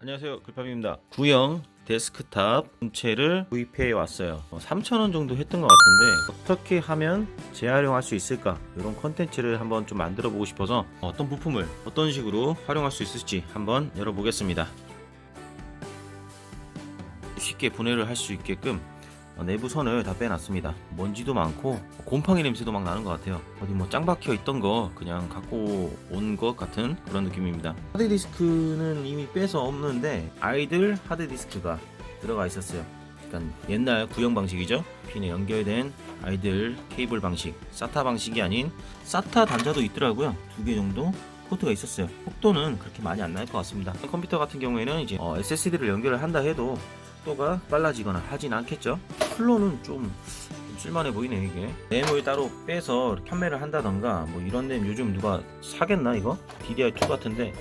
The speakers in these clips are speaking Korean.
안녕하세요, 글팝입니다. 구형 데스크탑 본체를 구입해 왔어요. 3,000원 정도 했던 것 같은데 어떻게 하면 재활용할 수 있을까, 이런 컨텐츠를 한번 좀 만들어 보고 싶어서 어떤 부품을 어떤 식으로 활용할 수 있을지 한번 열어보겠습니다. 쉽게 분해를 할 수 있게끔 내부 선을 다 빼놨습니다. 먼지도 많고 곰팡이 냄새도 막 나는 것 같아요. 어디 뭐 짱 박혀 있던 거 그냥 갖고 온 것 같은 그런 느낌입니다. 하드디스크는 이미 빼서 없는데 아이들 하드디스크가 들어가 있었어요. 약간 옛날 구형 방식이죠. 핀에 연결된 아이들 케이블 방식, 사타 방식이 아닌 사타 단자도 있더라고요. 2개 정도 포트가 있었어요. 속도는 그렇게 많이 안 날 것 같습니다. 컴퓨터 같은 경우에는 이제 SSD를 연결을 한다 해도 속도가 빨라지거나 하진 않겠죠. 플로는 좀 쓸만해 보이네. 이게 램을 따로 빼서 판매를 한다던가 뭐 이런 데는 요즘 누가 사겠나 이거? DDR2 같은데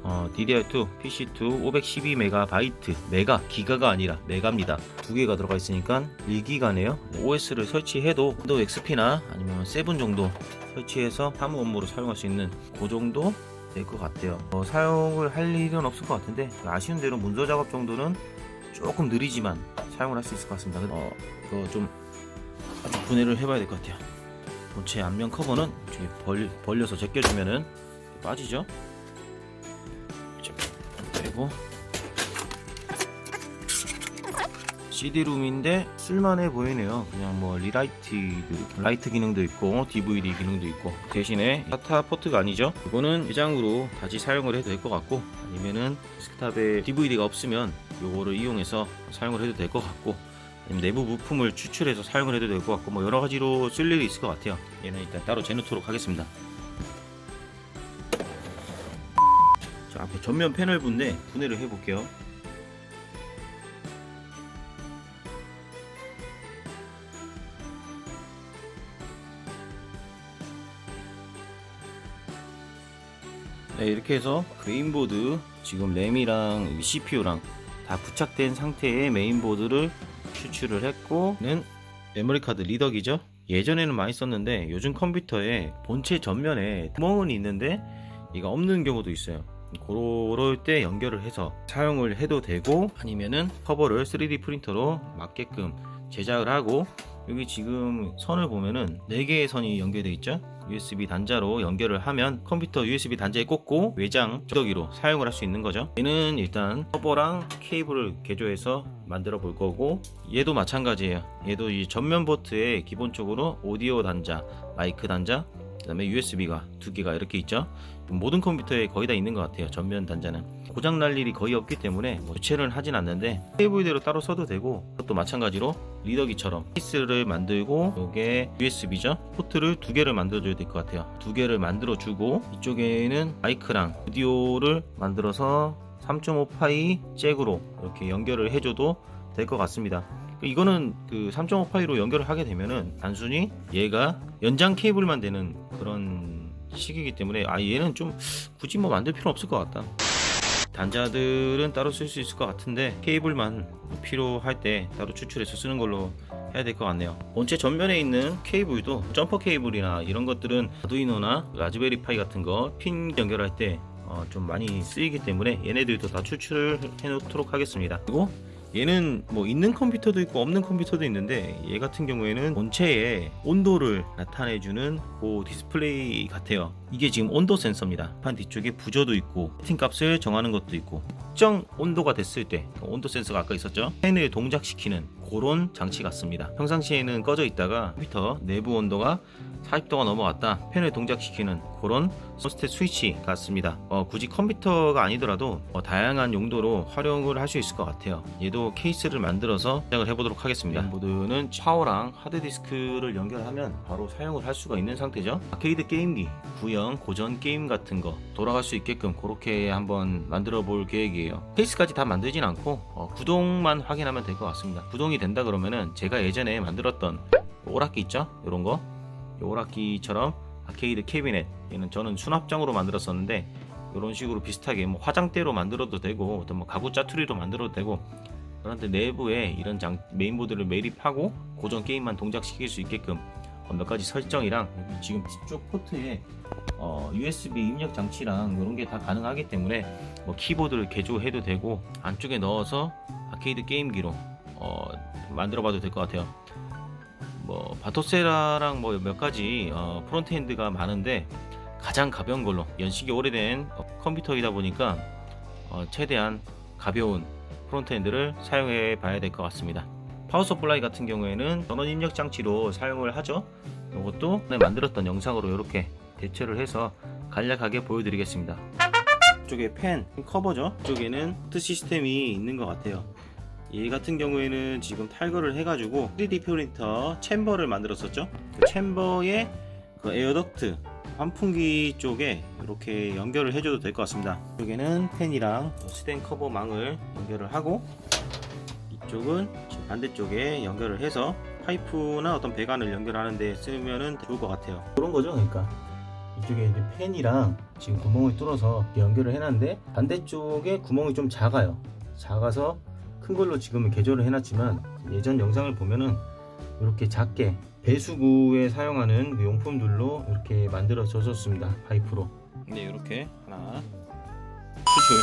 DDR2, PC2 512MB, 메가, 기가가 아니라 메가입니다. 2개가 들어가 있으니까 1기가네요. OS를 설치해도 윈도우 XP나 아니면 7 정도 설치해서 사무 업무로 사용할 수 있는 그 정도 될 것 같아요. 사용을 할 일은 없을 것 같은데 아쉬운 대로 문서 작업 정도는 조금 느리지만 사용을 할 수 있을 것 같습니다. 이거 좀 아주 분해를 해봐야 될 것 같아요. 본체 앞면 커버는 벌려서 제껴주면은 빠지죠. 그리고 CD룸인데 쓸만해 보이네요. 그냥 뭐 라이트 기능도 있고 DVD 기능도 있고, 대신에 SATA 포트가 아니죠. 이거는 내장으로 다시 사용을 해도 될 것 같고, 아니면은 데스크탑에 DVD가 없으면 요거를 이용해서 사용을 해도 될 것 같고, 아니면 내부 부품을 추출해서 사용을 해도 될 것 같고, 뭐 여러 가지로 쓸 일이 있을 것 같아요. 얘는 일단 따로 재놓도록 하겠습니다. 자, 앞에 전면 패널 분해를 해볼게요. 네, 이렇게 해서 메인보드, 지금 램이랑 CPU랑 다 부착된 상태의 메인보드를 추출을 했고, 는 메모리카드 리더기죠. 예전에는 많이 썼는데 요즘 컴퓨터에 본체 전면에 구멍은 있는데 이가 없는 경우도 있어요. 그럴 때 연결을 해서 사용을 해도 되고, 아니면은 커버를 3D 프린터로 맞게끔 제작을 하고, 여기 지금 선을 보면은 4개의 선이 연결되어 있죠. USB 단자로 연결을 하면 컴퓨터 USB 단자에 꽂고 외장 조덕기로 사용을 할 수 있는 거죠. 얘는 일단 커버랑 케이블을 개조해서 만들어 볼 거고, 얘도 마찬가지예요. 얘도 이 전면 포트에 기본적으로 오디오 단자, 마이크 단자, 그 다음에 USB가 2개가 이렇게 있죠. 모든 컴퓨터에 거의 다 있는 것 같아요. 전면 단자는 고장 날 일이 거의 없기 때문에 교체를 하진 않는데 케이블대로 따로 써도 되고, 그것도 마찬가지로 리더기처럼 케이스를 만들고, 이게 USB죠. 포트를 2개를 만들어줘야 될 것 같아요. 2개를 만들어주고, 이쪽에는 마이크랑 오디오를 만들어서 3.5파이 잭으로 이렇게 연결을 해줘도 될 것 같습니다. 이거는 그 3.5파이로 연결을 하게 되면은 단순히 얘가 연장 케이블만 되는 그런 식이기 때문에 얘는 좀 굳이 뭐 만들 필요 없을 것 같다. 단자들은 따로 쓸 수 있을 것 같은데 케이블만 필요할 때 따로 추출해서 쓰는 걸로 해야 될 것 같네요. 본체 전면에 있는 케이블도 점퍼 케이블이나 이런 것들은 아두이노나 라즈베리 파이 같은 거 핀 연결할 때 좀 많이 쓰이기 때문에 얘네들도 다 추출을 해 놓도록 하겠습니다. 그리고 얘는 뭐 있는 컴퓨터도 있고 없는 컴퓨터도 있는데, 얘 같은 경우에는 본체의 온도를 나타내주는 그 디스플레이 같아요. 이게 지금 온도 센서입니다. 판 뒤쪽에 부저도 있고 세팅 값을 정하는 것도 있고, 특정 온도가 됐을 때 온도 센서가 아까 있었죠. 팬을 동작시키는 그런 장치 같습니다. 평상시에는 꺼져 있다가 컴퓨터 내부 온도가 40도가 넘어갔다, 팬을 동작시키는 그런 서스텟 스위치 같습니다. 굳이 컴퓨터가 아니더라도 다양한 용도로 활용을 할 수 있을 것 같아요. 얘도 케이스를 만들어서 시작을 해보도록 하겠습니다. 메인보드는 파워랑 하드디스크를 연결하면 바로 사용을 할 수가 있는 상태죠. 아케이드 게임기, 구형 고전 게임 같은 거 돌아갈 수 있게끔 그렇게 한번 만들어 볼 계획이에요. 케이스까지 다 만들진 않고 구동만 확인하면 될 것 같습니다. 구동이 된다 그러면은 제가 예전에 만들었던 오락기 있죠? 이런 거, 이 오락기처럼 아케이드 캐비넷, 얘는 저는 수납장으로 만들었었는데 이런 식으로 비슷하게 뭐 화장대로 만들어도 되고, 어떤 뭐 가구 짜투리로 만들어도 되고, 그런데 내부에 이런 메인보드를 매립하고 고정 게임만 동작시킬 수 있게끔 몇 가지 설정이랑, 지금 뒤쪽 포트에 USB 입력 장치랑 이런 게 다 가능하기 때문에 뭐 키보드를 개조해도 되고 안쪽에 넣어서 아케이드 게임기로 만들어봐도 될 것 같아요. 뭐 바토세라랑 뭐 몇 가지 프론트엔드가 많은데 가장 가벼운 걸로, 연식이 오래된 컴퓨터이다 보니까 최대한 가벼운 프론트엔드를 사용해 봐야 될 것 같습니다. 파워 서플라이 같은 경우에는 전원 입력 장치로 사용을 하죠. 이것도 만들었던 영상으로 이렇게 대처를 해서 간략하게 보여드리겠습니다. 이쪽에 펜 커버죠. 이쪽에는 포트 시스템이 있는 것 같아요. 얘 같은 경우에는 지금 탈거를 해가지고 3D 프린터 챔버를 만들었었죠. 그 챔버에 그 에어덕트 환풍기 쪽에 이렇게 연결을 해줘도 될 것 같습니다. 이쪽에는 펜이랑 스텐 커버 망을 연결을 하고, 이쪽은 지금 반대쪽에 연결을 해서 파이프나 어떤 배관을 연결하는 데 쓰면은 좋을 것 같아요. 그런 거죠. 그러니까 이쪽에 이제 펜이랑 지금 구멍을 뚫어서 연결을 해놨는데 반대쪽에 구멍이 좀 작아요. 작아서 큰 걸로 지금은 개조를 해놨지만 예전 영상을 보면은 이렇게 작게 배수구에 사용하는 그 용품들로 이렇게 만들어졌었습니다. 파이프로. 네, 이렇게 하나 수출.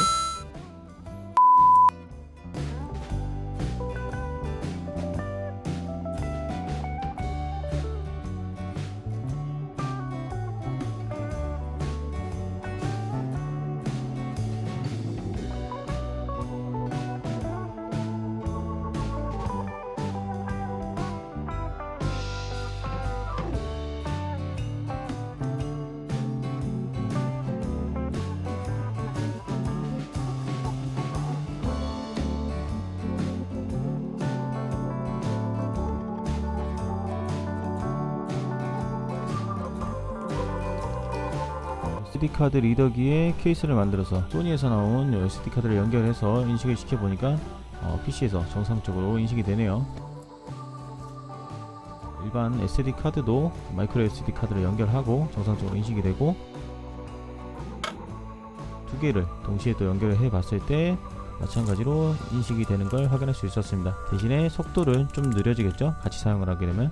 SD카드 리더기에 케이스를 만들어서 소니에서 나온 SD카드를 연결해서 인식을 시켜보니까 PC에서 정상적으로 인식이 되네요. 일반 SD카드도 마이크로 SD카드를 연결하고 정상적으로 인식이 되고, 두 개를 동시에 또 연결을 해 봤을 때 마찬가지로 인식이 되는 걸 확인할 수 있었습니다. 대신에 속도를 좀 느려지겠죠, 같이 사용을 하게 되면.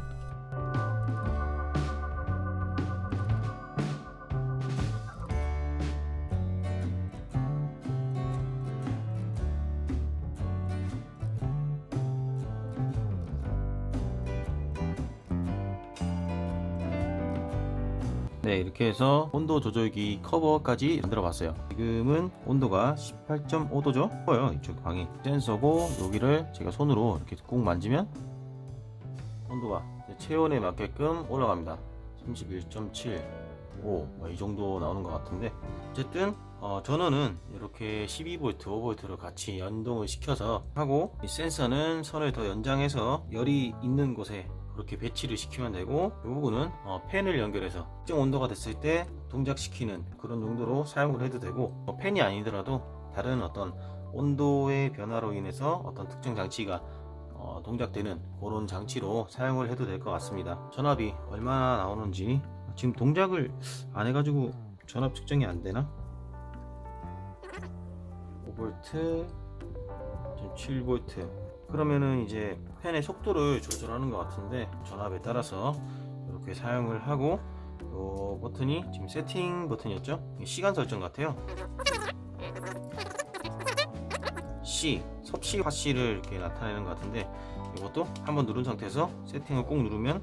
네, 이렇게 해서 온도 조절기 커버까지 만들어 봤어요. 지금은 온도가 18.5도죠? 이쪽 방이 센서고, 여기를 제가 손으로 이렇게 꾹 만지면 온도가 체온에 맞게끔 올라갑니다. 31.75 이 정도 나오는 것 같은데, 어쨌든 전원은 이렇게 12V, 5V를 같이 연동을 시켜서 하고, 이 센서는 선을 더 연장해서 열이 있는 곳에 그렇게 배치를 시키면 되고, 이 부분은 팬을 연결해서 특정 온도가 됐을 때 동작시키는 그런 용도로 사용을 해도 되고, 팬이 아니더라도 다른 어떤 온도의 변화로 인해서 어떤 특정 장치가 동작되는 그런 장치로 사용을 해도 될 것 같습니다. 전압이 얼마나 나오는지 지금 동작을 안 해가지고 전압 측정이 안 되나? 5V, 지금 7V. 그러면은 이제 팬의 속도를 조절하는 것 같은데, 전압에 따라서 이렇게 사용을 하고, 이 버튼이 지금 세팅 버튼이었죠? 시간 설정 같아요. C, 섭씨 화씨를 이렇게 나타내는 것 같은데, 이것도 한번 누른 상태에서 세팅을 꼭 누르면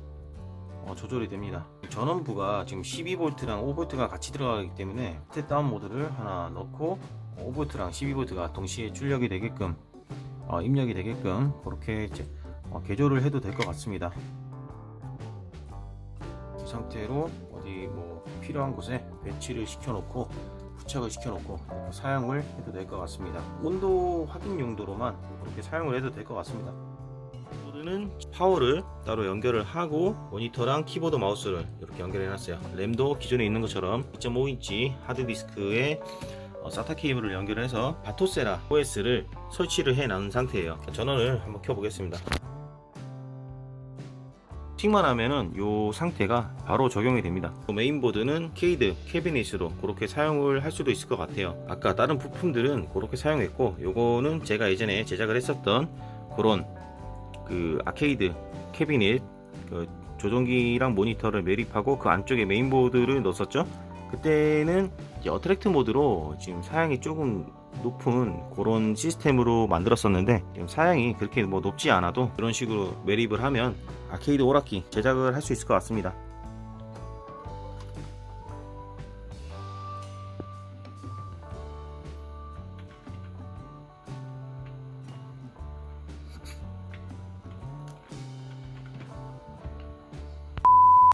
조절이 됩니다. 전원부가 지금 12V랑 5V가 같이 들어가기 때문에 스텝다운 모드를 하나 넣고 5V랑 12V가 동시에 출력이 되게끔 입력이 되게끔 그렇게 이제 개조를 해도 될 것 같습니다. 이 상태로 어디 뭐 필요한 곳에 배치를 시켜놓고 부착을 시켜놓고 이렇게 사용을 해도 될 것 같습니다. 온도 확인 용도로만 그렇게 사용을 해도 될 것 같습니다. 키보드는 파워를 따로 연결을 하고, 모니터랑 키보드 마우스를 이렇게 연결해 놨어요. 램도 기존에 있는 것처럼 2.5인치 하드디스크에 SATA 케이블을 연결해서 바토세라 OS를 설치를 해 놓은 상태예요. 전원을 한번 켜 보겠습니다. 틱만 하면은 이 상태가 바로 적용이 됩니다. 메인보드는 케이드 캐비닛으로 그렇게 사용을 할 수도 있을 것 같아요. 아까 다른 부품들은 그렇게 사용했고, 요거는 제가 예전에 제작을 했었던 그런 그 아케이드 캐비닛 그 조종기랑 모니터를 매립하고 그 안쪽에 메인보드를 넣었었죠. 그때는 이제 어트랙트 모드로 지금 사양이 조금 높은 그런 시스템으로 만들었었는데, 지금 사양이 그렇게 뭐 높지 않아도 이런 식으로 매립을 하면 아케이드 오락기 제작을 할 수 있을 것 같습니다.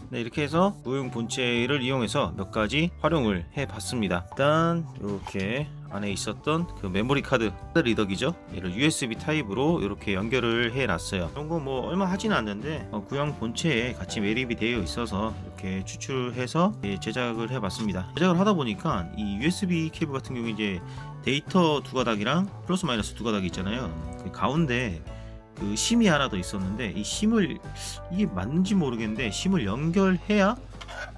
네, 이렇게 해서 구형 본체를 이용해서 몇 가지 활용을 해 봤습니다. 일단 이렇게 안에 있었던 그 메모리 카드 리더기죠, 얘를 USB 타입으로 이렇게 연결을 해 놨어요. 이런 거 뭐 얼마 하진 않는데 구형 본체에 같이 매립이 되어 있어서 이렇게 추출해서 제작을 해 봤습니다. 제작을 하다 보니까 이 USB 케이블 같은 경우 이제 데이터 두 가닥이랑 플러스 마이너스 두 가닥이 있잖아요. 그 가운데 그 심이 하나 더 있었는데, 이 심을, 이게 맞는지 모르겠는데 심을 연결해야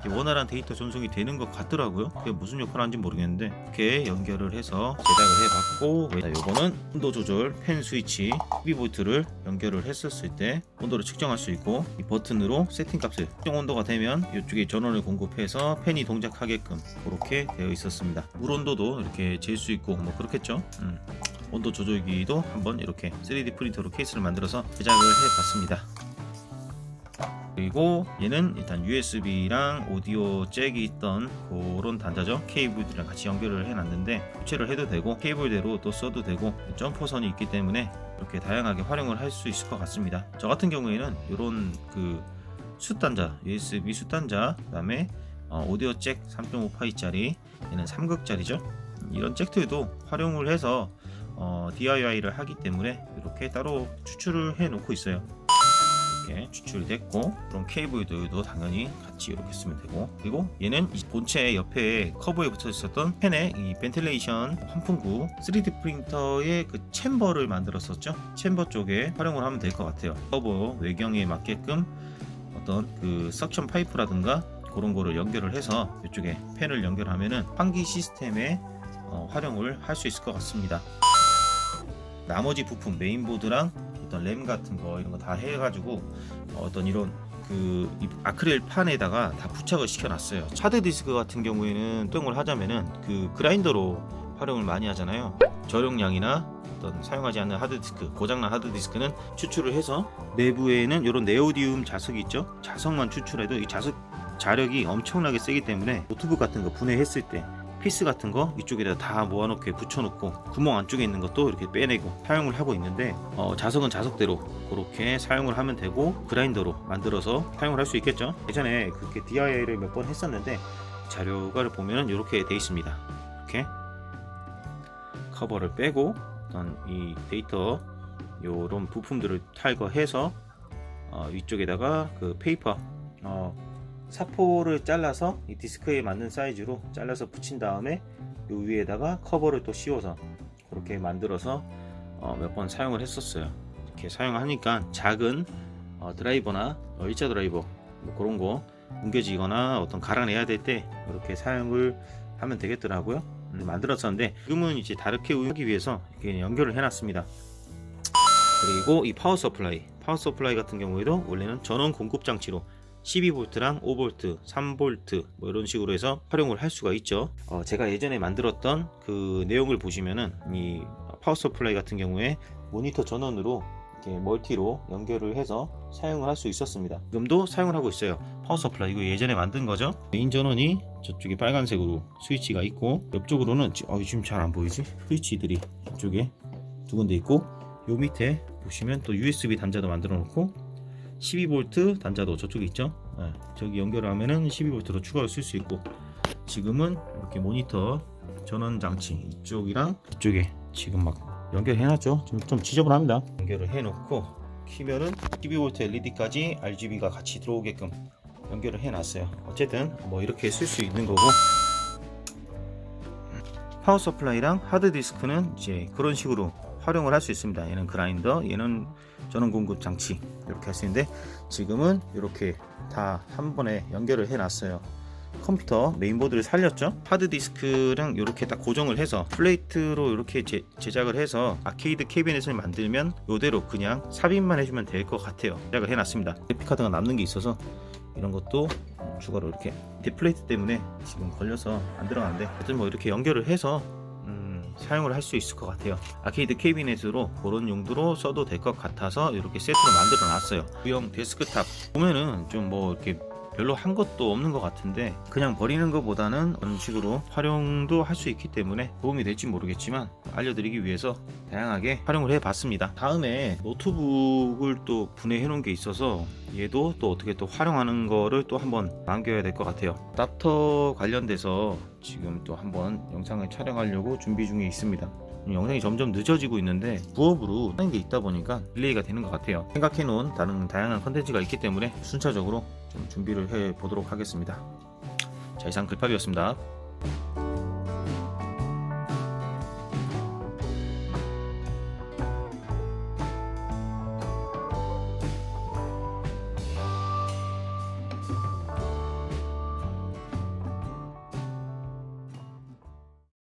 원활한 데이터 전송이 되는 것 같더라고요. 그게 무슨 역할을 하는지 모르겠는데 이렇게 연결을 해서 제작을 해봤고, 요거는 온도 조절 팬 스위치 12V를 연결을 했었을 때 온도를 측정할 수 있고, 이 버튼으로 세팅 값을 특정 온도가 되면 이쪽에 전원을 공급해서 팬이 동작하게끔 그렇게 되어 있었습니다. 물 온도도 이렇게 잴 수 있고 뭐 그렇겠죠. 온도 조절기도 한번 이렇게 3D 프린터로 케이스를 만들어서 제작을 해봤습니다. 그리고 얘는 일단 USB랑 오디오 잭이 있던 그런 단자죠. 케이블이랑 같이 연결을 해놨는데 교체를 해도 되고 케이블대로 또 써도 되고 점퍼선이 있기 때문에 이렇게 다양하게 활용을 할 수 있을 것 같습니다. 저 같은 경우에는 이런 그 숫단자, USB 숫단자, 그 다음에 오디오 잭 3.5파이짜리, 얘는 3극짜리죠. 이런 잭들도 활용을 해서 DIY를 하기 때문에 이렇게 따로 추출을 해 놓고 있어요. 이렇게 추출됐고, 그럼 케이블도 당연히 같이 이렇게 쓰면 되고, 그리고 얘는 이 본체 옆에 커버에 붙어 있었던 팬의 이 벤틸레이션 환풍구 3D 프린터의 그 챔버를 만들었었죠. 챔버 쪽에 활용을 하면 될 것 같아요. 커버 외경에 맞게끔 어떤 그 석션 파이프라든가 그런 거를 연결을 해서 이쪽에 팬을 연결하면은 환기 시스템에 활용을 할 수 있을 것 같습니다. 나머지 부품 메인보드랑 어떤 램 같은 거 이런 거 다 해가지고 어떤 이런 그 아크릴 판에다가 다 부착을 시켜놨어요. 하드 디스크 같은 경우에는 사용을 하자면은 그 그라인더로 활용을 많이 하잖아요. 저용량이나 어떤 사용하지 않는 하드 디스크, 고장난 하드 디스크는 추출을 해서 내부에는 이런 네오디움 자석이 있죠. 자석만 추출해도 이 자석 자력이 엄청나게 세기 때문에 노트북 같은 거 분해했을 때 피스 같은 거 이쪽에다 다 모아놓게 붙여놓고 구멍 안쪽에 있는 것도 이렇게 빼내고 사용을 하고 있는데, 자석은 자석대로 그렇게 사용을 하면 되고 그라인더로 만들어서 사용을 할 수 있겠죠. 예전에 그렇게 DIY를 몇 번 했었는데 자료를 보면 이렇게 돼 있습니다. 이렇게 커버를 빼고 어떤 이 데이터 요런 부품들을 탈거해서 위쪽에다가 그 페이퍼 사포를 잘라서 이 디스크에 맞는 사이즈로 잘라서 붙인 다음에 이 위에다가 커버를 또 씌워서 그렇게 만들어서 몇 번 사용을 했었어요. 이렇게 사용하니까 작은 드라이버나 1자 드라이버 뭐 그런 거 뭉개지거나 어떤 갈아내야 될 때 이렇게 사용을 하면 되겠더라고요. 만들었었는데 지금은 이제 다르게 하기 위해서 이렇게 연결을 해놨습니다. 그리고 이 파워 서플라이 같은 경우에도 원래는 전원 공급 장치로 12V랑 5V, 3V 뭐 이런 식으로 해서 활용을 할 수가 있죠. 제가 예전에 만들었던 그 내용을 보시면은 이 파워 서플라이 같은 경우에 모니터 전원으로 이렇게 멀티로 연결을 해서 사용을 할 수 있었습니다. 지금도 사용을 하고 있어요. 파워 서플라이 이거 예전에 만든 거죠. 메인 전원이 저쪽에 빨간색으로 스위치가 있고, 옆쪽으로는 지금 잘 안 보이지? 스위치들이 이쪽에 두 군데 있고, 요 밑에 보시면 또 USB 단자도 만들어 놓고 12V 단자도 저쪽에 있죠. 저기 연결을 하면은 12V로 추가로 쓸 수 있고, 지금은 이렇게 모니터 전원 장치 이쪽이랑 이쪽에 지금 막 연결해놨죠. 좀 지저분합니다. 연결을 해놓고 키면은 12V LED까지 RGB가 같이 들어오게끔 연결을 해놨어요. 어쨌든 뭐 이렇게 쓸 수 있는 거고, 파워 서플라이랑 하드 디스크는 이제 그런 식으로 활용을 할 수 있습니다. 얘는 그라인더, 얘는 전원 공급 장치 이렇게 할 수 있는데, 지금은 이렇게 다 한 번에 연결을 해놨어요. 컴퓨터 메인보드를 살렸죠. 하드 디스크랑 이렇게 딱 고정을 해서 플레이트로 이렇게 제작을 해서 아케이드 캐비넷을 만들면 이대로 그냥 삽입만 해주면 될 것 같아요. 제작을 해놨습니다. 그래픽카드가 남는 게 있어서 이런 것도 추가로 이렇게 디플레이트 때문에 지금 걸려서 안 들어가는데 하여튼 뭐 이렇게 연결을 해서 사용을 할 수 있을 것 같아요. 아케이드 캐비넷으로 그런 용도로 써도 될 것 같아서 이렇게 세트로 만들어 놨어요. 구형 데스크탑 보면은 좀 뭐 이렇게 별로 한 것도 없는 것 같은데 그냥 버리는 것보다는 어느 식으로 활용도 할 수 있기 때문에 도움이 될지 모르겠지만 알려드리기 위해서 다양하게 활용을 해봤습니다. 다음에 노트북을 또 분해해 놓은 게 있어서 얘도 또 어떻게 또 활용하는 거를 또 한번 남겨야 될 것 같아요. 어댑터 관련돼서 지금 또 한번 영상을 촬영하려고 준비 중에 있습니다. 영상이 점점 늦어지고 있는데 부업으로 하는 게 있다 보니까 딜레이가 되는 것 같아요. 생각해 놓은 다양한 컨텐츠가 있기 때문에 순차적으로 좀 준비를 해 보도록 하겠습니다. 자, 이상 글팝이었습니다.